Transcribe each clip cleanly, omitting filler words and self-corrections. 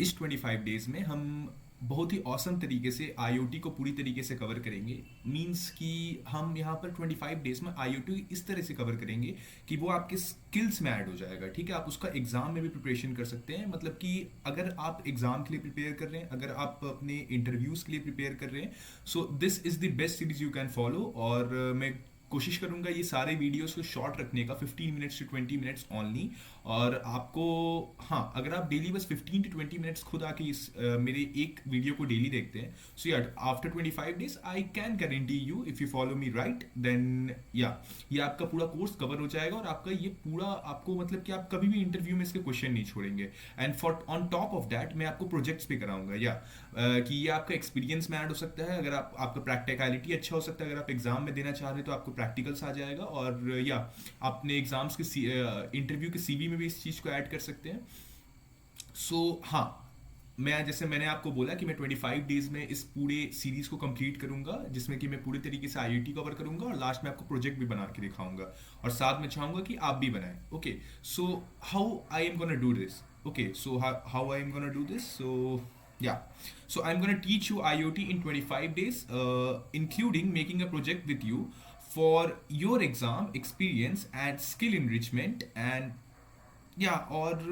इस 25 डेज में हम बहुत ही औसम तरीके से आईओटी को पूरी तरीके से कवर करेंगे। मींस कि हम यहाँ पर 25 डेज में आईओटी इस तरह से कवर करेंगे कि वो आपके स्किल्स में ऐड हो जाएगा। ठीक है, आप उसका एग्जाम में भी प्रिपरेशन कर सकते हैं। मतलब कि अगर आप एग्जाम के लिए प्रिपेयर कर रहे हैं, अगर आप अपने इंटरव्यूज के लिए प्रिपेयर कर रहे हैं, so this is the best series you can follow. और मैं कोशिश करूंगा ये सारे वीडियोस को शॉर्ट रखने का, 15 मिनट्स टू 20 मिनट्स ओनली। और आपको, हाँ, अगर आप डेली बस 15 टू 20 मिनट्स खुद आके मेरे एक वीडियो को डेली देखते हैं, सो या after 25 days I can guarantee you, if you follow me right, then या ये आपका पूरा कोर्स कवर हो जाएगा। और आपका ये पूरा, आपको मतलब कि आप कभी भी इंटरव्यू में इसके क्वेश्चन नहीं छोड़ेंगे। And for on top of that मैं आपको प्रोजेक्ट्स भी कराऊंगा, या कि ये आपका एक्सपीरियंस में ऐड हो सकता है। अगर आप, आपका प्रैक्टिकलिटी अच्छा हो सकता है, अगर आप एग्जाम में देना चाह रहे हैं तो आपको प्रैक्टिकल्स आ जाएगा। और या अपने एग्जाम्स के इंटरव्यू के सीवी में भी इस चीज़ को ऐड कर सकते हैं। हाँ, मैं, जैसे मैंने आपको बोला कि मैं 25 डेज में इस पूरे सीरीज को कंप्लीट करूंगा, जिसमें कि मैं पूरे तरीके से आईआईटी कवर करूंगा और लास्ट में आपको प्रोजेक्ट भी बना के दिखाऊंगा, और साथ में चाहूंगा कि आप भी बनाएं। Okay, so how I am gonna do this, okay, so how I am gonna do this, so yeah, so I'm going to teach you IoT in 25 days, including making a project with you for your exam experience and skill enrichment, and और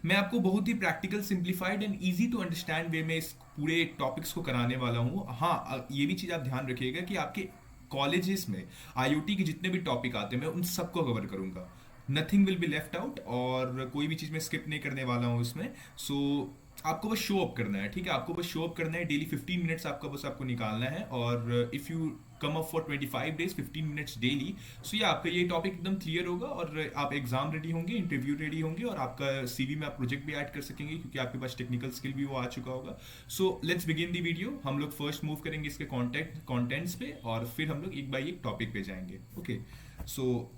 मैं आपको बहुत ही practical, simplified and easy to understand way में इस पूरे topics को कराने वाला हूँ। हाँ, ये भी चीज़ आप ध्यान रखिएगा कि आपके कॉलेजेस में आईओटी के जितने भी टॉपिक आते हैं मैं उन सबको कवर करूँगा। Nothing will be left out, और कोई भी चीज़ मैं स्किप नहीं करने वाला हूँ इसमें। सो आपको बस शो अप करना है, ठीक है, आपको बस शो अप करना है। डेली 15 मिनट्स आपका बस आपको निकालना है। और if you come up for 25 days 15 minutes daily, so ये आपका ये टॉपिक एकदम क्लियर होगा, और आप एग्जाम रेडी होंगे, इंटरव्यू रेडी होंगे, और आपका सीवी में आप प्रोजेक्ट भी ऐड कर सकेंगे क्योंकि आपके पास टेक्निकल स्किल भी वो आ चुका होगा। So let's begin the video. हम लोग फर्स्ट मूव करेंगे इसके कॉन्टेंट्स पे, और फिर हम लोग एक बाई एक टॉपिक पे जाएंगे। ओके, सो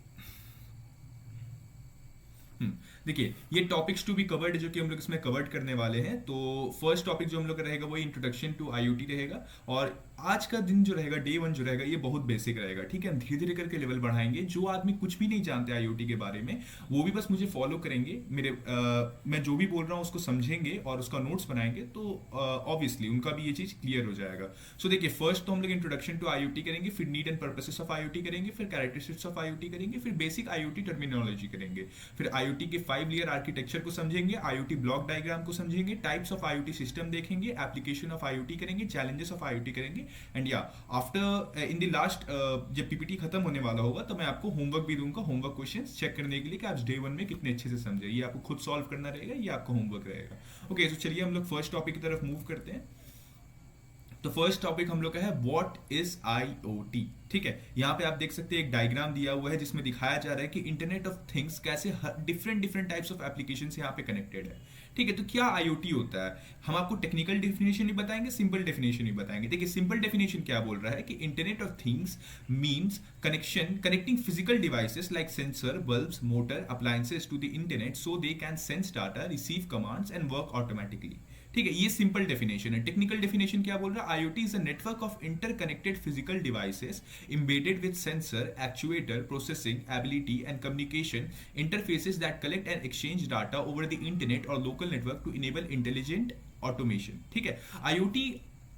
देखिए, ये टॉपिक्स टू बी कवर्ड जो कि हम लोग इसमें कवर्ड करने वाले हैं। तो फर्स्ट टॉपिक जो हम लोग का रहेगा वो इंट्रोडक्शन टू आईओटी रहेगा। और आज का दिन जो रहेगा, डे 1 जो रहेगा, ये बहुत बेसिक रहेगा, ठीक है। धीरे धीरे करके लेवल बढ़ाएंगे। जो आदमी कुछ भी नहीं जानते आईओटी के बारे में, वो भी बस मुझे फॉलो करेंगे, मेरे मैं जो भी बोल रहा हूँ उसको समझेंगे और उसका नोट्स बनाएंगे, तो ऑब्वियसली उनका भी ये चीज़ क्लियर हो जाएगा। सो देखिए, फर्स्ट तो हम लोग इंट्रोडक्शन टू आईओटी करेंगे, फिर need and purposes of IoT करेंगे, फिर कैरेक्टरिस्टिक्स ऑफ आईओटी करेंगे, फिर बेसिक आईओटी टर्मिनोलॉजी करेंगे, फिर आईओटी के 5 लेयर आर्किटेक्चर को समझेंगे, आईओटी ब्लॉक डायग्राम को समझेंगे, टाइप्स ऑफ आईओटी सिस्टम देखेंगे, एप्लीकेशन ऑफ आईओटी करेंगे, चैलेंजेस ऑफ आईओटी करेंगे। एंड या आफ्टर इन द लास्ट, जब पीपीटी खत्म होने वाला होगा तो मैं आपको होमवर्क भी दूंगा, होमवर्क क्वेश्चंस चेक करने के लिए कि आज डे 1 में कितने अच्छे से समझे। ये आपको खुद सॉल्व करना रहेगा, ये आपका होमवर्क रहेगा। ओके, तो चलिए हम लोग फर्स्ट टॉपिक की तरफ मूव करते हैं। तो फर्स्ट टॉपिक हम लोग का है व्हाट इज आईओटी। ठीक है, यहाँ पे आप देख सकते हैं एक डायग्राम दिया हुआ है जिसमें दिखाया जा रहा है कि इंटरनेट ऑफ थिंग्स कैसे डिफरेंट टाइप्स ऑफ एप्लीकेशन यहाँ पे कनेक्टेड है। ठीक है, तो क्या आईओटी होता है, हम आपको टेक्निकल डेफिनेशन ही बताएंगे, सिंपल डेफिनेशन ही बताएंगे। देखिए, सिंपल डेफिनेशन क्या बोल रहा है कि internet of things means connecting physical devices like sensor, bulbs, motor, appliances to the internet so they can sense data, receive commands and work automatically. ठीक है, ये सिंपल डेफिनेशन है। टेक्निकल डेफिनेशन क्या बोल रहा है, IoT is a network of interconnected physical devices embedded with sensor, actuator, processing, ability and communication interfaces that collect and exchange data over the internet or local network to enable intelligent automation। ठीक है, IoT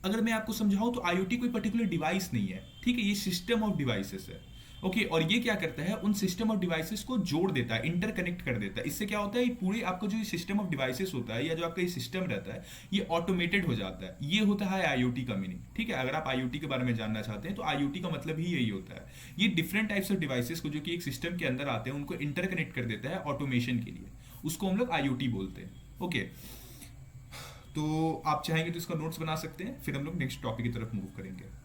अगर मैं आपको समझाऊं तो IoT कोई particular device नहीं है, ठीक है, ये सिस्टम ऑफ डिवाइसेस है। ओके, और ये क्या करता है, उन सिस्टम ऑफ डिवाइसेस को जोड़ देता है, इंटरकनेक्ट कर देता है। इससे क्या होता है, ये पूरे आपका जो सिस्टम ऑफ डिवाइसेस होता है या जो आपका ये सिस्टम रहता है, ये ऑटोमेटेड हो जाता है। ये होता है आईओटी का मीनिंग। ठीक है, अगर आप आईओटी के बारे में जानना चाहते हैं तो आईओटी का मतलब ही यही होता है। ये डिफरेंट टाइप्स ऑफ डिवाइसेस को जो कि एक सिस्टम के अंदर आते हैं उनको इंटरकनेक्ट कर देता है ऑटोमेशन के लिए, उसको हम लोग आईओटी बोलते हैं। ओके, तो आप चाहेंगे तो इसका नोट्स बना सकते हैं, फिर हम लोग नेक्स्ट टॉपिक की तरफ मूव करेंगे।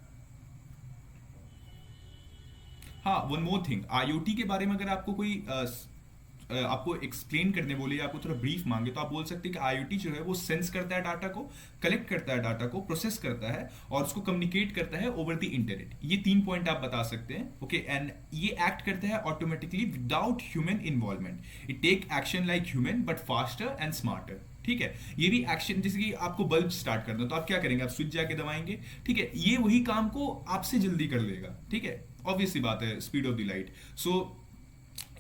हाँ, वन मोर थिंग, आईओटी के बारे में अगर आपको कोई आपको एक्सप्लेन करने बोले या आपको थोड़ा ब्रीफ मांगे तो आप बोल सकते हैं कि आईओटी जो है वो सेंस करता है डाटा को, कलेक्ट करता है डाटा को, प्रोसेस करता है और उसको कम्युनिकेट करता है ओवर द इंटरनेट। ये 3 पॉइंट आप बता सकते हैं। ओके, एंड ये एक्ट करता है automatically without human involvement. It take action like human but faster and smarter. ठीक है, ये भी एक्शन, जैसे कि आपको बल्ब स्टार्ट करना है तो आप क्या करेंगे, आप स्विच जाके दबाएंगे। ठीक है, ये वही काम को आपसे जल्दी कर लेगा। ठीक है, ऑब्वियसली बात है, स्पीड ऑफ द लाइट। सो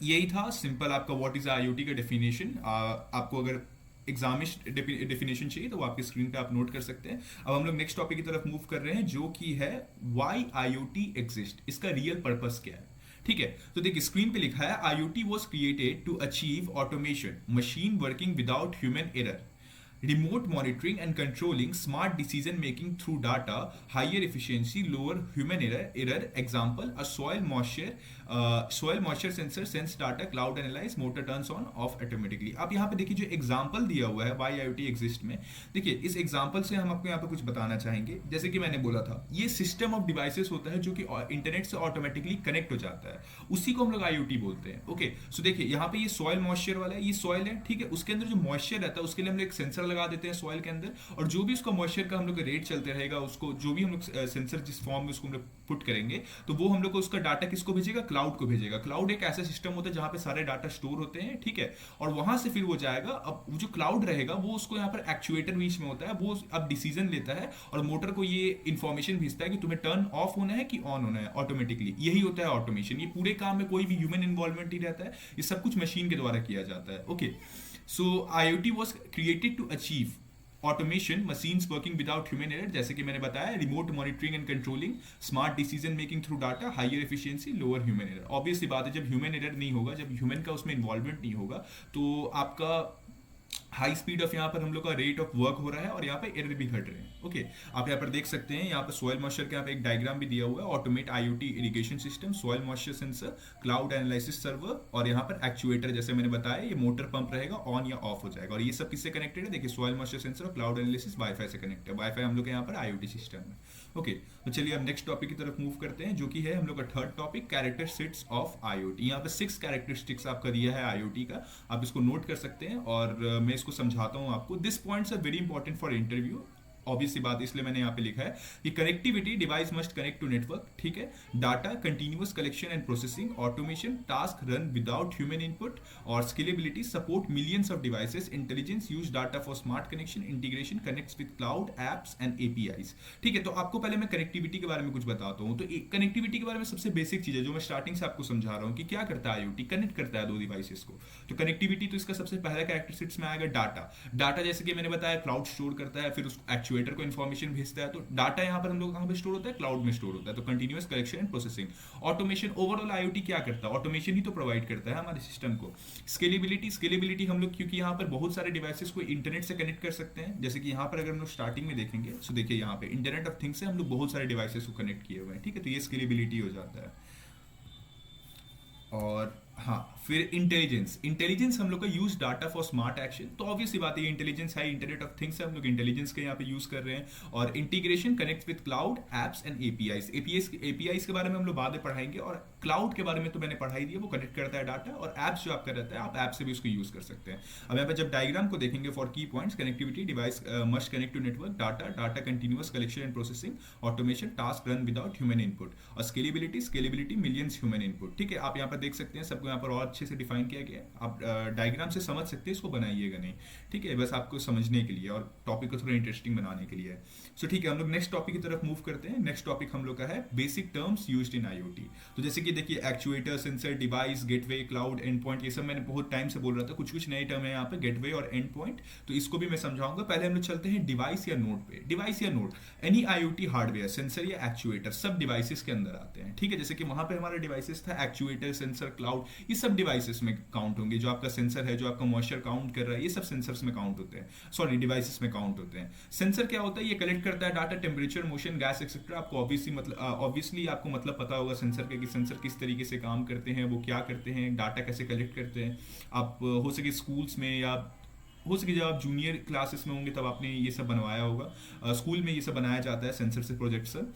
यही था सिंपल आपका व्हाट इज आईओटी का डेफिनेशन। आपको अगर एग्जामिश डेफिनेशन चाहिए तो वो आपकी स्क्रीन पे आप नोट कर सकते हैं। अब हम लोग नेक्स्ट टॉपिक की तरफ मूव कर रहे हैं जो कि है व्हाई आईओटी एग्जिस्ट, इसका रियल पर्पस क्या है। ठीक है, तो देखिए स्क्रीन पे लिखा है IoT was created to achieve automation, machine working without human error, remote monitoring and controlling, smart decision making through data, higher efficiency, lower human error. Example: a soil moisture sensor sense data, cloud analyze, motor turns on off automatically. अब यहाँ पे देखिए जो example दिया हुआ है Y IoT exist में, देखिए इस एग्जाम्पल से हम आपको यहाँ पे कुछ बताना चाहेंगे। जैसे कि मैंने बोला था, ये सिस्टम ऑफ डिवाइसेस होता है जो कि इंटरनेट से ऑटोमेटिकली कनेक्ट हो जाता है, उसी को हम लोग IoT बोलते हैं। ओके, सो देखिए यहाँ पे ये सॉइल मॉइस्चर वाला है, ये सॉइल है, ठीक है, उसके अंदर जो मॉइस्चर रहता है उसके लिए हम लोग एक सेंसर लगा देते हैं सॉइल के अंदर, और जो भी उसका मॉइस्चर का हम लोग रेट चलते रहेगा, उसको जो भी हम लोग सेंसर जिस फॉर्म में उसको हम लोग पुट करेंगे, तो वो हम लोग को उसका डाटा किसको भेजेगा, क्लाउड को भेजेगा। क्लाउड एक ऐसा सिस्टम होता है जहां पे सारे डाटा स्टोर होते हैं, ठीक है, और वहां से फिर वो जाएगा। अब जो क्लाउड रहेगा वो उसको यहाँ पर एक्चुएटर बीच में होता है, वो अब डिसीजन लेता है और मोटर को ये इंफॉर्मेशन भेजता है कि तुम्हें टर्न ऑफ होना है कि ऑन होना है ऑटोमेटिकली। यही होता है ऑटोमेशन। ये पूरे काम में कोई भी ह्यूमन इन्वॉल्वमेंट नहीं रहता है, ये सब कुछ मशीन के द्वारा किया जाता है। Okay, so IoT was created to achieve automation, machines working without human error, जैसे कि मैंने बताया, remote monitoring and controlling, smart decision making through data, higher efficiency, lower human error. Obvious सी बात है, जब ह्यूमन एरर नहीं होगा, जब ह्यूमन का उसमें इन्वॉल्वमेंट नहीं होगा, तो आपका हाई स्पीड ऑफ यहाँ पर हम लोग का रेट ऑफ वर्क हो रहा है और यहाँ पे एरर भी घट रहे हैं। ओके, आप यहाँ पर देख सकते हैं, यहाँ पर सॉइल मॉइस्चर का यहाँ पे एक डायग्राम भी दिया हुआ है, automate IoT irrigation system, soil moisture sensor, cloud analysis server, और यहाँ पर एक्चुएटर, जैसे मैंने बताया, ये मोटर पंप रहेगा, ऑन या ऑफ हो जाएगा। और ये सब किससे कनेक्टेड है, देखिए सॉइल मॉइस्चर सेंसर और क्लाउड एनालिसिस वाईफाई से कनेक्ट है। वाईफाई हम लोग के यहाँ पर IoT सिस्टम है। ओके, तो चलिए अब नेक्स्ट टॉपिक की तरफ मूव करते हैं जो कि है हम लोग का third topic, characteristics of IoT। यहाँ पे 6 कैरेक्टरिस्टिक्स आपका दिया है IoT का, आप इसको नोट कर सकते हैं और मैं इसको समझाता हूँ आपको। This points are very important for interview. Obvious सी बात, इसलिए मैंने यहाँ पे लिखा है कि connectivity, device must connect to network, ठीक है, data, continuous collection and processing, automation, task run without human input, और scalability, support millions of devices, intelligence, use data for smart connection, integration, connects with cloud, apps and APIs। ठीक है, तो आपको पहले मैं connectivity के बारे में कुछ बताता हूँ। तो कनेक्टिविटी के बारे में सबसे बेसिक चीज है जो मैं स्टार्टिंग से आपको समझा रहा हूँ कि क्या करता है IoT, कनेक्ट करता है दो डिवाइसेस को। तो कनेक्टिविटी, तो इसका सबसे पहला कैरेक्टरिस्टिक्स में आएगा डाटा। डाटा जैसे कि मैंने बताया, क्लाउड स्टोर करता है, फिर उस एक्चुएटर को इन्फॉर्मेशन भेजता है। तो डाटा यहाँ पर हम लोग कहाँ पे स्टोर होता है, क्लाउड में स्टोर होता है। तो continuous collection and processing. Automation, overall IoT क्या करता है, ऑटोमेशन ही तो प्रोवाइड करता है हमारे सिस्टम को। स्केलेबिलिटी हम लोग, क्योंकि यहाँ पर बहुत सारे डिवाइसेस को इंटरनेट से कनेक्ट कर सकते हैं, जैसे कि यहाँ पर अगर हम लोग स्टार्टिंग में देखेंगे, तो देखिए यहाँ पे इंटरनेट ऑफ थिंग्स से हम लोग बहुत सारे डिवाइसेस को कनेक्ट किए हुए हैं, ठीक है, तो ये स्केलेबिलिटी हो जाता है। और हाँ, फिर इंटेलिजेंस हम लोग का use data for smart action. तो ऑब्वियसली बात है, इंटेलिजेंस है, इंटरनेट ऑफ थिंग्स है, हम लोग इंटेलिजेंस के यहाँ पे यूज कर रहे हैं। और integration, connect with cloud, apps and APIs के बारे में हम लोग बाद में पढ़ाएंगे। और क्लाउड के बारे में तो मैंने पढ़ाई दी है, वो कनेक्ट करता है डाटा, और एप्स जो आपका रहता है, आप ऐप से भी उसको यूज कर सकते हैं। अब यहाँ पे जब डायग्राम को देखेंगे for key points, connectivity, device must connect to network, data continuous collection and processing, automation, task run without human input, और स्केलेबिलिटी मिलियंस ह्यूमन इनपुट। ठीक है, आप यहाँ पर देख सकते हैं, सबको यहाँ पर और अच्छे से डिफाइन किया गया है। आप डायग्राम से समझ सकते हैं, इसको बनाइएगा नहीं, ठीक है, बस आपको समझने के लिए और टॉपिक को थोड़ा इंटरेस्टिंग बनाने के लिए। सो ठीक है, हम लोग नेक्स्ट टॉपिक की तरफ मूव करते हैं। नेक्स्ट टॉपिक हम लोग का है basic terms used in IoT। तो जैसे कि देखिए, actuator, sensor, device, gateway, cloud, and point, ये सब मैंने बहुत टाइम से बोल रहा था। कुछ नए टर्म है यहाँ पे, गेटवे और एंड पॉइंट, तो इसको भी मैं समझाऊंगा। पहले हम लोग चलते हैं डिवाइस या नोड पे। डिवाइस या node, any IoT hardware, sensor या एक्चुएटर, सब डिवाइसेस के अंदर आते हैं, ठीक है। जैसे कि वहां पे हमारा डिवाइसेस था, एक्चुएटर, सेंसर, क्लाउड, ये सब डिवाइसेस में काउंट होंगे। जो आपका सेंसर है, जो आपका मॉइस्चर काउंट कर रहा है, ये सब सेंसर्स में काउंट होते हैं, सॉरी डिवाइसेस में काउंट होते हैं। सेंसर क्या होता है, ये कलेक्ट करता है data, temperature, motion, gas etcetera. आपको ऑब्वियसली आपको मतलब पता होगा सेंसर के, कि सेंसर किस तरीके से काम करते हैं, वो क्या करते हैं, डाटा कैसे कलेक्ट करते हैं। आप हो सके स्कूल्स में, या हो सके जब आप जूनियर क्लासेस में होंगे तब आपने ये सब बनवाया होगा। स्कूल में ये सब बनाया जाता है, सेंसर से प्रोजेक्ट सर।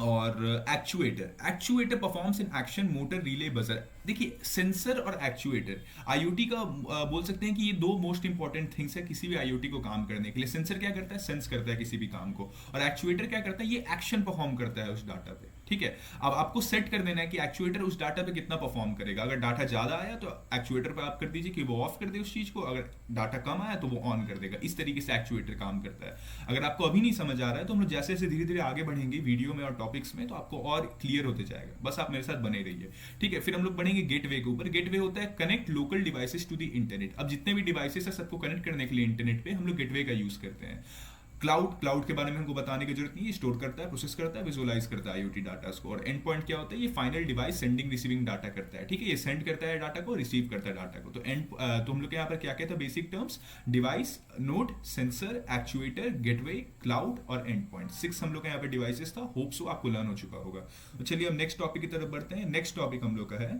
और actuator performs in action, motor, relay, buzzer. देखिए, सेंसर और एक्चुएटर IoT का बोल सकते हैं कि ये दो मोस्ट इंपॉर्टेंट थिंग्स है किसी भी IoT को काम करने के लिए। सेंसर क्या करता है, सेंस करता है किसी भी काम को, और एक्चुएटर क्या करता है, ये एक्शन परफॉर्म करता है उस डाटा पे, ठीक है। अब आपको सेट कर देना है कि एक्चुएटर उस डाटा पे कितना परफॉर्म करेगा। अगर डाटा ज्यादा आया तो एक्चुएटर पे आप कर दीजिए कि वो ऑफ कर दे उस चीज को, अगर डाटा कम आया तो वो ऑन कर देगा। इस तरीके से एक्चुएटर काम करता है। अगर आपको अभी नहीं समझ आ रहा है तो हम लोग जैसे जैसे धीरे धीरे आगे बढ़ेंगे वीडियो में और टॉपिक्स में, तो आपको और क्लियर होते जाएगा। बस आप मेरे साथ बने रहिए, ठीक है। फिर हम लोग बढ़ेंगे बढ़ेंगे गेटवे के ऊपर। गेटवे होता है connect local devices to the internet. अब जितने भी डिवाइसेस है सबको कनेक्ट करने के लिए इंटरनेट पे हम लोग गेटवे का यूज करते हैं। क्लाउड के बारे में हमको बताने की जरूरत नहीं है, स्टोर करता है, प्रोसेस करता है, विजुअलाइज करता है आईओटी डाटा को। और एंड पॉइंट क्या होता है, ये final device sending receiving data करता है, ठीक है, ये सेंड करता है डाटा को, रिसीव करता है डाटा को। तो तो हम लोग के यहाँ पर क्या कहते हैं basic terms, device, node, sensor, actuator, gateway, cloud और एंड पॉइंट। 6 हम लोग के यहाँ पे डिवाइसेस था। होप सो आपको लर्न हो चुका होगा। तो चलिए अब नेक्स्ट टॉपिक की तरफ बढ़ते हैं। नेक्स्ट टॉपिक हम लोग का है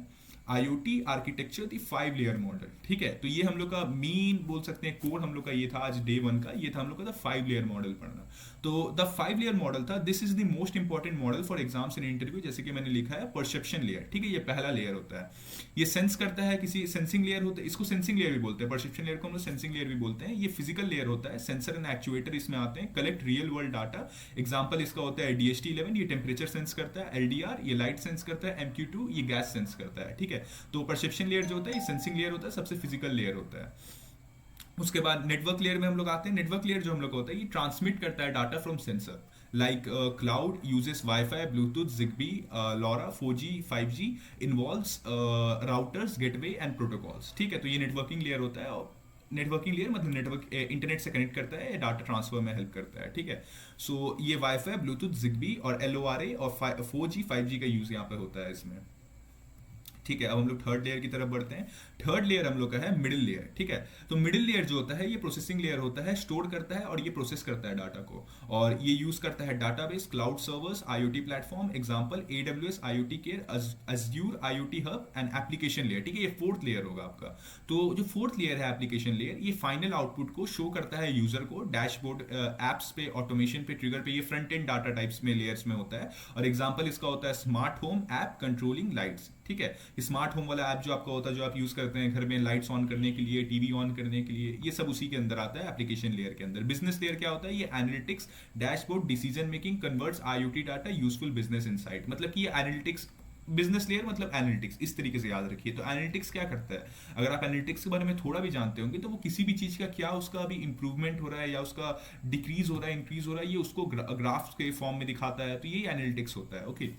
IoT आर्किटेक्चर दी 5 लेयर मॉडल, ठीक है। तो ये हम लोग का मेन बोल सकते हैं कोर हम लोग का ये था आज डे 1 का, ये था हम लोग का द 5 लेयर मॉडल पढ़ना। तो द 5 लेयर मॉडल था, this is the most important model for exams in interview. जैसे कि मैंने लिखा है परसेप्शन लेयर, ठीक है, ये पहला लेयर होता है। ये सेंस करता है, किसी सेंसिंग लेयर होता है, इसको सेंसिंग लेयर भी बोलते हैं, परसेप्शन लेयर को हम लोग सेंसिंग लेयर भी बोलते हैं। ये फिजिकल लेयर होता है, सेंसर एंड एक्चुएटर इसमें आते हैं, collect real world data. Example इसका होता है DHT11, ये टेम्परेचर सेंस करता है, LDR ये लाइट सेंस करता है, MQ2 ये गैस सेंस करता है, ठीक है। तो परसेप्शन लेयर जो होता है ये सेंसिंग लेयर होता है, सबसे फिजिकल लेयर होता है। उसके बाद नेटवर्क लेयर में हम लोग आते हैं। नेटवर्क लेयर जो हम लोग होता है ये ट्रांसमिट करता है data from sensor, like cloud uses wifi, Bluetooth, Zigbee, LoRa, 4G, 5G, involves routers, gateway and protocols, ठीक है। तो ये नेटवर्किंग लेयर होता है। और नेटवर्किंग लेयर मतलब नेटवर्क इंटरनेट से कनेक्ट करता है, डाटा ट्रांसफर में हेल्प करता है, ठीक है। सो ये वाईफाई, ब्लूटूथ, जिगबी और LoRa और 4G 5G का यूज यहाँ पे होता है इसमें, ठीक है। अब हम लोग थर्ड लेयर की तरफ बढ़ते हैं। थर्ड लेयर हम लोग का है मिडिल लेयर, ठीक है। तो मिडिल लेयर जो होता है ये प्रोसेसिंग लेयर होता है, स्टोर करता है और ये प्रोसेस करता है डाटा को। और ये यूज करता है database, cloud servers, IoT platform, example AWS IoT core, Azure IoT hub and application layer, ठीक है। ये फोर्थ लेयर होगा आपका। तो जो फोर्थ लेयर है एप्लीकेशन लेयर, ये फाइनल आउटपुट को शो करता है यूजर को, डैशबोर्ड, एप्स पे, ऑटोमेशन पे, ट्रिगर पे। ये फ्रंट एंड डाटा टाइप्स में लेयर्स में होता है। और एग्जांपल इसका होता है smart home app controlling lights, ठीक है। स्मार्ट होम वाला ऐप जो आपका होता है, जो आप यूज करते हैं घर में लाइट्स ऑन करने के लिए, टीवी ऑन करने के लिए, ये सब उसी के अंदर आता है एप्लीकेशन लेयर के अंदर। बिजनेस लेयर क्या होता है, ये analytics, dashboard, decision making, converts IoT data useful business insight. मतलब कि ये एनालिटिक्स, बिजनेस लेयर मतलब एनालिटिक्स, इस तरीके से याद रखिए। तो एनालिटिक्स क्या करता है, अगर आप एनालिटिक्स के बारे में थोड़ा भी जानते होंगे तो वो किसी भी चीज का क्या उसका अभी इंप्रूवमेंट हो रहा है या उसका डिक्रीज हो रहा है, इंक्रीज हो रहा है, ये उसको ग्राफ्स के फॉर्म में दिखाता है। तो ये एनालिटिक्स होता है, ओके।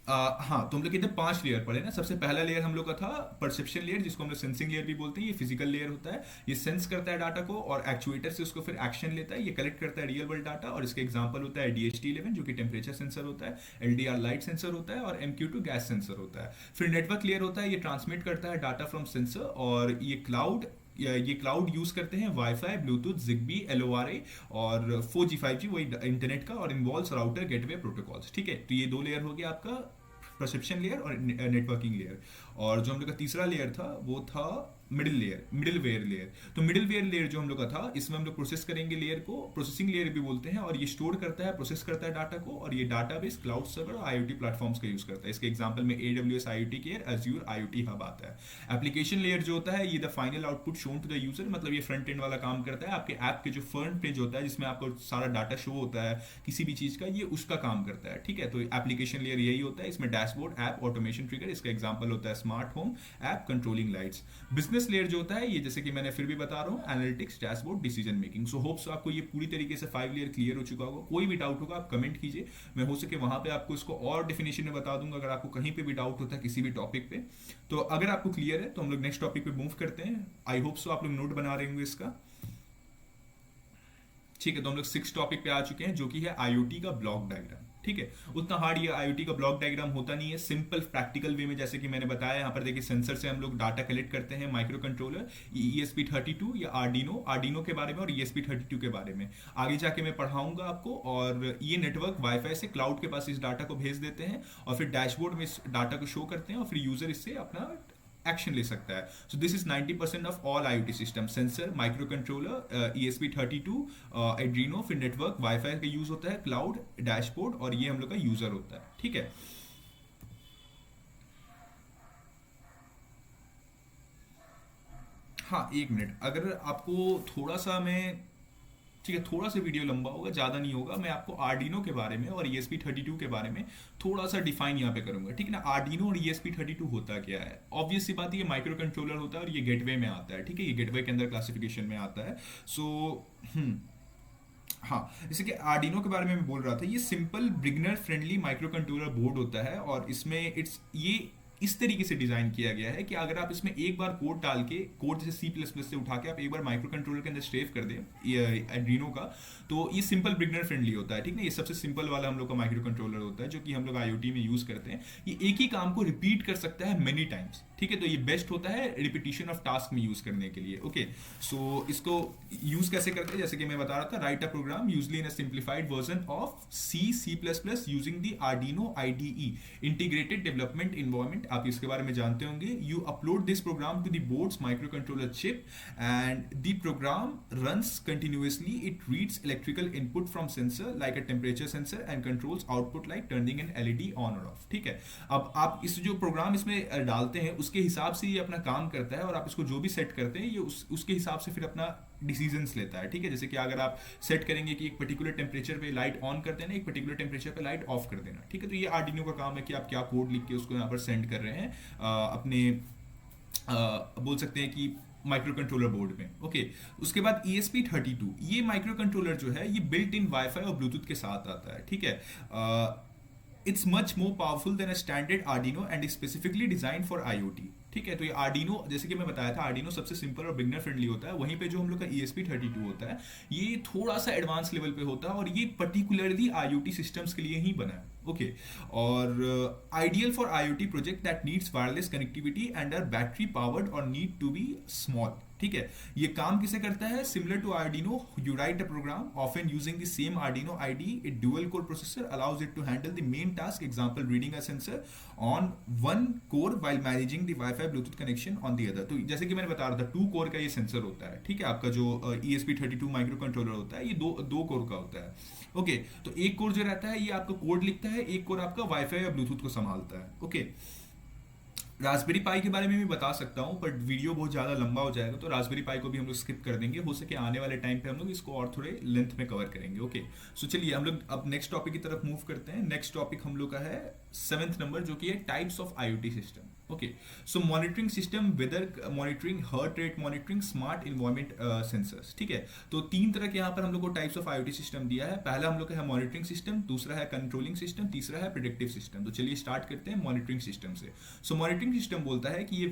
हाँ, तो हम लोग कितने 5 लेयर पढ़े ना। सबसे पहला लेयर हम लोग का था परसेप्शन लेयर, जिसको हम लोग सेंसिंग लेयर भी बोलते हैं। ये फिजिकल लेयर होता है, ये सेंस करता है डाटा को और एक्चुएटर से उसको फिर एक्शन लेता है। ये कलेक्ट करता है रियल वर्ल्ड डाटा और इसके एग्जांपल होता है DHT11 जो कि टेम्परेचर सेंसर होता है, LDR लाइट सेंसर होता है और MQ2 गैस सेंसर होता है। फिर नेटवर्क लेयर होता है, ये ट्रांसमिट करता है डाटा फ्रॉम सेंसर। और ये क्लाउड यूज करते हैं वाईफाई, ब्लूटूथ, जिगबी, LoRa और 4G 5G वही इंटरनेट का, और इन्वॉल्व्स राउटर, गेटवे, प्रोटोकॉल्स, ठीक है। तो ये 2 लेयर हो गया आपका परसेप्शन लेयर और नेटवर्किंग लेयर। और जो हम लोग का तीसरा लेयर था वो था मिडिल लेयर, मिडिलवेयर लेयर। तो मिडिलवेयर लेयर जो हम लोग का था, इसमें हम लोग प्रोसेस करेंगे लेयर को, प्रोसेसिंग लेयर भी बोलते हैं। और ये स्टोर करता है, प्रोसेस करता है डाटा को, और ये डाटाबेस, क्लाउड सर्वर और IoT प्लेटफॉर्म्स का यूज करता है। इसके एग्जांपल में AWS IoT core, Azure IoT hub आता है। एप्लीकेशन लेयर जो होता है ये the final output shown to the user, मतलब ये फ्रंट एंड वाला काम करता है। आपके ऐप के जो फ्रंट पेज होता है जिसमें आपको सारा डाटा शो होता है किसी भी चीज का, ये उसका काम करता है, ठीक है। तो एप्लीकेशन लेयर यही होता है। इसमें डैशबोर्ड, ऐप, ऑटोमेशन, ट्रिगर, इसका एग्जांपल होता है smart home app controlling lights. Business layer जो होता है ये, जैसे कि मैंने फिर भी बता रहा हूँ, analytics, dashboard, decision making. So hopes आपको ये पूरी तरीके से 5 लेयर क्लियर हो चुका होगा। कोई भी डाउट होगा आप कमेंट कीजिए, मैं हो सके वहां पे आपको इसको और डेफिनेशन में बता दूंगा अगर आपको कहीं पे भी डाउट होता है किसी भी टॉपिक पे। तो अगर आपको क्लियर है तो हम लोग नेक्स्ट टॉपिक पे मूव करते हैं। आई होप सो आप लोग नोट बना रहे होंगे इसका, ठीक है। तो हम लोग 6 टॉपिक पे आ चुके हैं जो कि है IoT का ब्लॉक डायग्राम, ठीक है। उतना हार्ड ये IoT का ब्लॉक डायग्राम होता नहीं है, सिंपल प्रैक्टिकल वे में। जैसे कि मैंने बताया यहाँ पर देखिए, सेंसर से हम लोग डाटा कलेक्ट करते हैं, माइक्रो कंट्रोलर, ESP32 या आर्डिनो के बारे में और ESP32 के बारे में आगे जाके मैं पढ़ाऊंगा आपको। और ये नेटवर्क वाईफाई से क्लाउड के पास इस डाटा को भेज देते हैं और फिर डैशबोर्ड में इस डाटा को शो करते हैं और फिर यूजर इससे अपना एक्शन ले सकता है। So this is 90% of all IoT system, sensor, micro controller, ESP32, Adreno, फिर नेटवर्क, वाईफाई का यूज होता है, क्लाउड, डैशबोर्ड, और ये हम लोग का यूजर होता है, ठीक है। हाँ, 1 मिनट, अगर आपको थोड़ा सा मैं, ठीक है, थोड़ा सा वीडियो लंबा होगा, ज़्यादा नहीं होगा। मैं आपको आर्डिनो के बारे में और ESP32 के बारे में थोड़ा सा डिफाइन यहाँ पे करूंगा, ठीक है ना। आर्डिनो और ESP32 होता क्या है, ऑब्वियस सी बात है, ये माइक्रो कंट्रोलर होता है और ये गेटवे में आता है, ठीक है। ये गेटवे के अंदर क्लासिफिकेशन में आता है। सो हाँ, जैसे कि आर्डिनो के बारे में मैं बोल रहा था, ये simple beginner friendly micro controller board होता है और इसमें इट्स ये इस तरीके से डिजाइन किया गया है कि अगर आप इसमें एक बार कोड डाल के, कोड जैसे सी प्लस प्लस से उठा के आप एक बार माइक्रो कंट्रोलर के अंदर स्ट्रेफ कर दें एड्रीनो का, तो ये सिंपल बिगनर फ्रेंडली होता है, ठीक है। ये सबसे सिंपल वाला हम लोग का माइक्रो कंट्रोलर होता है जो कि हम लोग आईओटी में यूज करते हैं। ये एक ही काम को रिपीट कर सकता है मेनी टाइम्स, ठीक है। तो ये बेस्ट होता है रिपीटिशन ऑफ टास्क में यूज करने के लिए। ओके, सो इसको यूज कैसे करते हैं, जैसे कि मैं बता रहा था, write a program usually in a simplified version of C plus plus using the Arduino IDE integrated development environment. आप इसके बारे में जानते होंगे। You upload this program to the board's microcontroller chip and the program runs continuously. It reads electrical input from sensor like a temperature sensor and controls output like turning an LED on और off, ठीक है। अब आप इस जो programme इसमें डालते हैं उसके हिसाब से ये अपना काम करता है, और आप इसको जो भी सेट करते हैं ये उसके हिसाब से फिर अपना डिसीजंस लेता है, ठीक है। जैसे कि अगर आप सेट करेंगे कि एक पर्टिकुलर टेम्परेचर पे लाइट ऑन कर देना, एक पर्टिकुलर टेम्परेचर पे लाइट ऑफ कर देना, ठीक है। तो ये आर्डिनो का काम है कि आप क्या कोड लिख के उसको यहाँ पर सेंड कर रहे हैं अपने बोल सकते हैं कि माइक्रो कंट्रोलर बोर्ड में। ओके, उसके बाद ESP32, ये माइक्रो कंट्रोलर जो है ये बिल्ट इन वाईफाई और ब्लूटूथ के साथ आता है, ठीक है। It's much more powerful than a standard Arduino and specifically design for IoT, ठीक है। तो ये आर्डिनो, जैसे कि मैं बताया था, आर्डिनो सबसे सिंपल और बिगनर फ्रेंडली होता है। वहीं पे जो हम लोग का ESP32 होता है ये थोड़ा सा एडवांस लेवल पे होता है, और ये पर्टिकुलरली आईओटी सिस्टम्स के लिए ही बना है। ओके, और ideal for IoT project that needs wireless connectivity and are battery powered और नीड टू बी स्मॉल, ठीक है। ये काम किसे करता है, similar to Arduino you write a program often using the same Arduino IDE. A dual core processor allows it to handle the main task, example reading a sensor on one core while managing the wifi bluetooth connection on the other. तो जैसे कि मैंने बता रहा था 2 core का ये sensor होता है, ठीक है। आपका जो ESP32 माइक्रो कंट्रोलर होता है ये दो कोर का होता है। ओके, तो एक कोर जो रहता है ये आपका कोड लिखता है, एक कोर आपका वाईफाई या ब्लूटूथ को संभालता है। ओके, रास्पबेरी पाई के बारे में भी बता सकता हूँ, बट वीडियो बहुत ज़्यादा लंबा हो जाएगा, तो रास्पबेरी पाई को भी हम लोग स्किप कर देंगे। हो सके आने वाले टाइम पे हम लोग इसको और थोड़े लेंथ में कवर करेंगे। ओके, सो चलिए हम लोग अब नेक्स्ट टॉपिक की तरफ मूव करते हैं। नेक्स्ट टॉपिक हम लोग का है 7th नंबर, जो कि है types of IoT system. Okay, so monitoring system, weather monitoring, heart rate monitoring, smart environment sensors, ठीक है। तो 3 तरह के यहाँ पर हम लोग को टाइप्स ऑफ आईओटी सिस्टम दिया है। पहला हम लोग का है मॉनिटरिंग सिस्टम, दूसरा है कंट्रोलिंग सिस्टम, तीसरा है प्रेडिक्टिव सिस्टम। तो चलिए स्टार्ट करते हैं मॉनिटरिंग सिस्टम से। सो मॉनिटरिंग सिस्टम बोलता है कि ये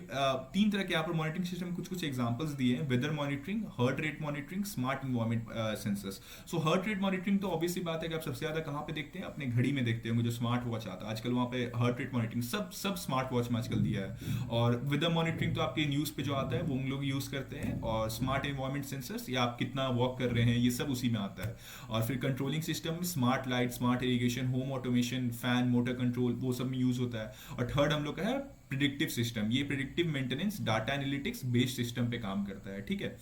3 तरह के यहाँ पर मॉनिटरिंग सिस्टम में कुछ एग्जांपल्स दिए हैं। Weather monitoring, heart rate monitoring, smart environment sensors. So heart rate monitoring तो ऑब्वियसली बात है कि आप सबसे ज्यादा कहाँ पे देखते हैं, अपने घड़ी में देखते होंगे, जो स्मार्ट वॉच आता है आजकल, वहाँ पे हार्ट रेट मॉनिटरिंग सब स्मार्ट वॉच में आजकल दिया है। और वेदर मॉनिटरिंग तो आपके न्यूज पे जो आता है वो हम लोग यूज करते हैं, और स्मार्ट इन्वायरमेंट सेंसर्स या आप कितना वॉक कर रहे हैं ये सब उसी में आता है। और फिर कंट्रोलिंग सिस्टम में smart light, smart irrigation, home automation, fan, motor control, वो सब में यूज होता है। और थर्ड हम लोग का है प्रिडिक्टिव सिस्टम, ये predictive maintenance, data analytics based system पे काम करता है, ठीक है।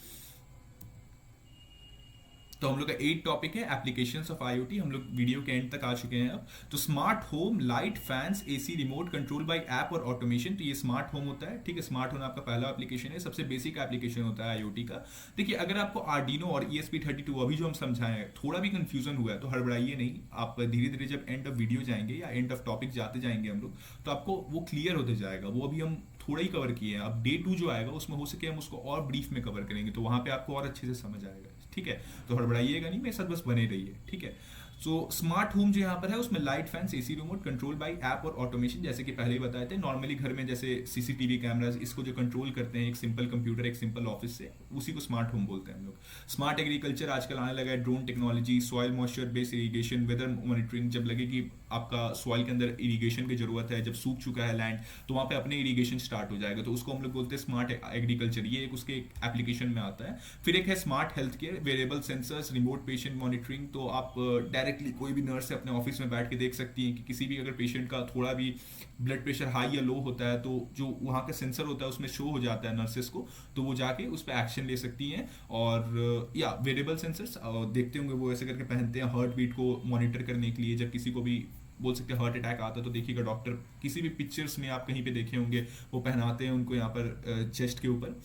तो हम लोग का 8 टॉपिक है एप्लीकेशंस ऑफ आईओटी। हम लोग वीडियो के एंड तक आ चुके हैं अब। तो smart home, light, fans, AC, remote control by app और ऑटोमेशन। तो ये स्मार्ट होम होता है, ठीक है। स्मार्ट होम आपका पहला एप्लीकेशन है, सबसे बेसिक एप्लीकेशन होता है आईओटी का। देखिए, अगर आपको आर्डिनो और ESP32 अभी जो हम समझाएं थोड़ा भी कंफ्यूजन हुआ है तो हड़बड़ाइए नहीं, आप धीरे धीरे जब एंड ऑफ वीडियो जाएंगे या एंड ऑफ टॉपिक जाते जाएंगे हम लोग, तो आपको वो क्लियर होते जाएगा। वो अभी हम थोड़ा ही कवर किए हैं, अब डे 2 जो आएगा उसमें हो सके हम उसको और ब्रीफ में कवर करेंगे, तो वहां पे आपको और अच्छे से समझ आएगा, ठीक है। तो हड़बड़ाइएगा नहीं, मेरे साथ बस बने रहिए, ठीक है। सो स्मार्ट होम जो यहाँ पर है उसमें light, fans, AC, remote control by app और ऑटोमेशन, जैसे कि पहले ही बताए थे। नॉर्मली घर में जैसे सीसीटीवी कैमराज, इसको जो कंट्रोल करते हैं एक सिंपल कंप्यूटर, एक सिंपल ऑफिस से, उसी को स्मार्ट होम बोलते हैं हम लोग। स्मार्ट एग्रीकल्चर आजकल आने लगा है, drone technology, soil moisture based irrigation, weather monitoring. जब लगे कि आपका सॉइल के अंदर इरीगेशन की जरूरत है, जब सूख चुका है लैंड, तो वहाँ पे अपने इरीगेशन स्टार्ट हो जाएगा, तो उसको हम लोग बोलते हैं स्मार्ट एग्रीकल्चर। ये एक उसके एप्लीकेशन में आता है। फिर एक है smart health care, variable sensors, remote patient monitoring. तो आप डायरेक्टली कोई भी नर्स अपने ऑफिस में बैठ के देख सकती हैं कि किसी भी अगर पेशेंट का थोड़ा भी ब्लड प्रेशर हाई या लो होता है, तो जो वहाँ का सेंसर होता है उसमें शो हो जाता है नर्सेस को, तो वो जाके उस पर एक्शन ले सकती हैं। और या वेरिएबल सेंसर्स देखते होंगे वो ऐसे करके पहनते हैं हार्ट बीट को मॉनिटर करने के लिए। जब किसी को भी बोल सकते हैं हार्ट अटैक आता है तो देखिएगा डॉक्टर, किसी भी पिक्चर्स में आप कहीं पे देखे होंगे, वो पहनाते हैं उनको यहाँ पर चेस्ट के ऊपर,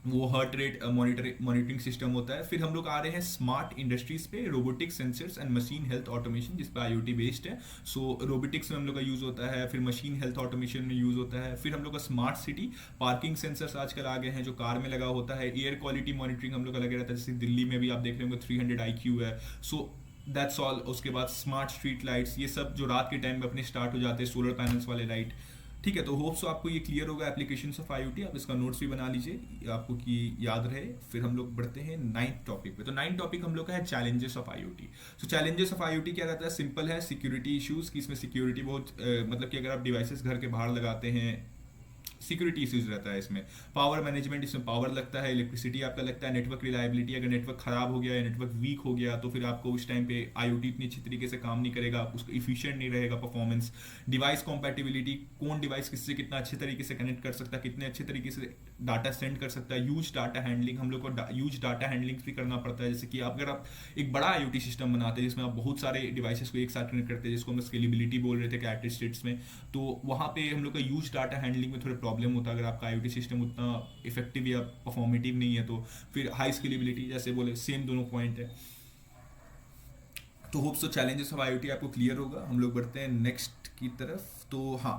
वो हार्ट रेट मॉनिटरिंग सिस्टम होता है। फिर हम लोग आ रहे हैं स्मार्ट इंडस्ट्रीज पे, robotics, sensors and machine health automation, जिस पे आईओटी बेस्ड है। सो रोबोटिक्स में हम लोग का यूज होता है, फिर मशीन हेल्थ ऑटोमेशन में यूज होता है। फिर हम लोग का स्मार्ट सिटी, पार्किंग सेंसर्स आजकल आ गए हैं जो कार में लगा होता है। एयर क्वालिटी मॉनिटरिंग हम लोग का लगा रहता है, जैसे दिल्ली में भी आप देख रहे होंगे 300 IQ है। So that's all. उसके बाद स्मार्ट स्ट्रीट लाइट्स, ये सब जो रात के टाइम में अपने स्टार्ट हो जाते हैं, सोलर पैनल्स वाले लाइट। ठीक है, तो होप सो आपको ये क्लियर होगा एप्लीकेशन ऑफ IoT। आप इसका नोट्स भी बना लीजिए आपको कि याद रहे। फिर हम लोग बढ़ते हैं 9th टॉपिक पे। तो 9th टॉपिक हम लोग का है challenges of IoT। So challenges of IoT क्या रहता है, सिंपल है, सिक्योरिटी इश्यूज की। इसमें सिक्योरिटी बहुत मतलब कि अगर आप डिवाइसेस घर के बाहर लगाते हैं, सिक्योरिटी इश्यूज रहता है इसमें। पावर मैनेजमेंट, इसमें पावर लगता है, इलेक्ट्रिसिटी आपका लगता है, नेटवर्क रिलायबिलिटी, अगर नेटवर्क खराब हो गया या नेटवर्क वीक हो गया तो फिर आपको उस टाइम पे IoT इतनी अच्छी तरीके से काम नहीं करेगा, उसका इफिशिएंट नहीं रहेगा परफॉर्मेंस। डिवाइस कॉम्पैटिबिलिटी, कौन डिवाइस किससे कितना अच्छे तरीके से कनेक्ट कर सकता है, कितने अच्छे तरीके से डाटा सेंड कर सकता है। यूज डाटा हैंडलिंग, हम लोग को यूज डाटा हैंडलिंग भी करना पड़ता है। जैसे कि अगर आप एक बड़ा IoT सिस्टम बनाते हैं जिसमें आप बहुत सारे डिवाइसेस को एक साथ कनेक्ट करते हैं, जिसको हम स्केलेबिलिटी बोल रहे थे कैरेक्टर स्टेट्स में, तो वहाँ पे हम लोग का यूज डाटा हैंडलिंग में थोड़ा प्रॉब्लम होता है। अगर आपका IoT सिस्टम उतना इफेक्टिव या परफॉर्मेटिव नहीं है तो फिर हाई स्केलेबिलिटी, जैसे बोले सेम दोनों पॉइंट है। तो hope so challenges of IoT आपको क्लियर होगा। हम लोग बढ़ते हैं नेक्स्ट की तरफ। तो हाँ,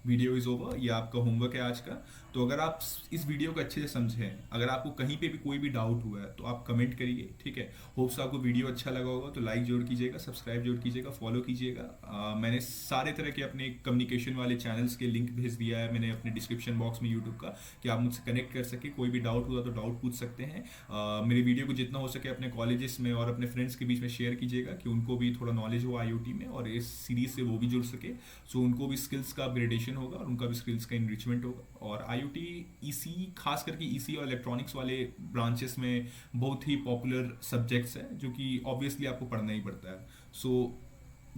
वीडियो इज ओवर, ये आपका होमवर्क है आज का। तो अगर आप इस वीडियो को अच्छे से समझें, अगर आपको कहीं पे भी कोई भी डाउट हुआ है तो आप कमेंट करिए, ठीक है। होप्स आपको वीडियो अच्छा लगा होगा तो लाइक जरूर कीजिएगा, सब्सक्राइब जरूर कीजिएगा, फॉलो कीजिएगा। मैंने सारे तरह के अपने कम्युनिकेशन वाले चैनल्स के लिंक भेज दिया है मैंने अपने डिस्क्रिप्शन बॉक्स में यूट्यूब का, कि आप मुझसे कनेक्ट कर सके। कोई भी डाउट हुआ तो डाउट पूछ सकते हैं। मेरे वीडियो को जितना हो सके अपने कॉलेजेस में और अपने फ्रेंड्स के बीच में शेयर कीजिएगा, कि उनको भी थोड़ा नॉलेज हो IoT में और इस सीरीज से वो भी जुड़ सके। सो उनको भी स्किल्स का अपग्रेडेशन होगा और उनका भी स्किल्स का इनरिचमेंट होगा। और IoT EC, खास करके EC और इलेक्ट्रॉनिक्स वाले ब्रांचेस में बहुत ही पॉपुलर सब्जेक्ट्स है, जो कि ऑब्वियसली आपको पढ़ना ही पड़ता है। So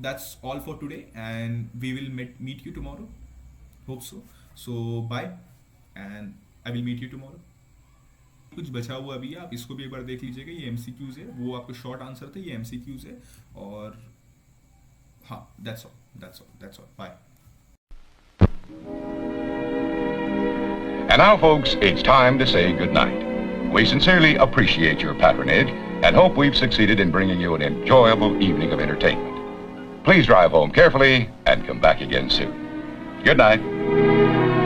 that's all for today and we will meet you tomorrow, hope so. So bye and I will meet you tomorrow. कुछ बचा हुआ अभी, आप इसको भी एक बार देख लीजिएगा। ये MCQs है, वो आपको शॉर्ट आंसर थे, ये MCQs है। और हाँ, that's all, bye. And now, folks, it's time to say goodnight. We sincerely appreciate your patronage and hope we've succeeded in bringing you an enjoyable evening of entertainment. Please drive home carefully and come back again soon. Good night.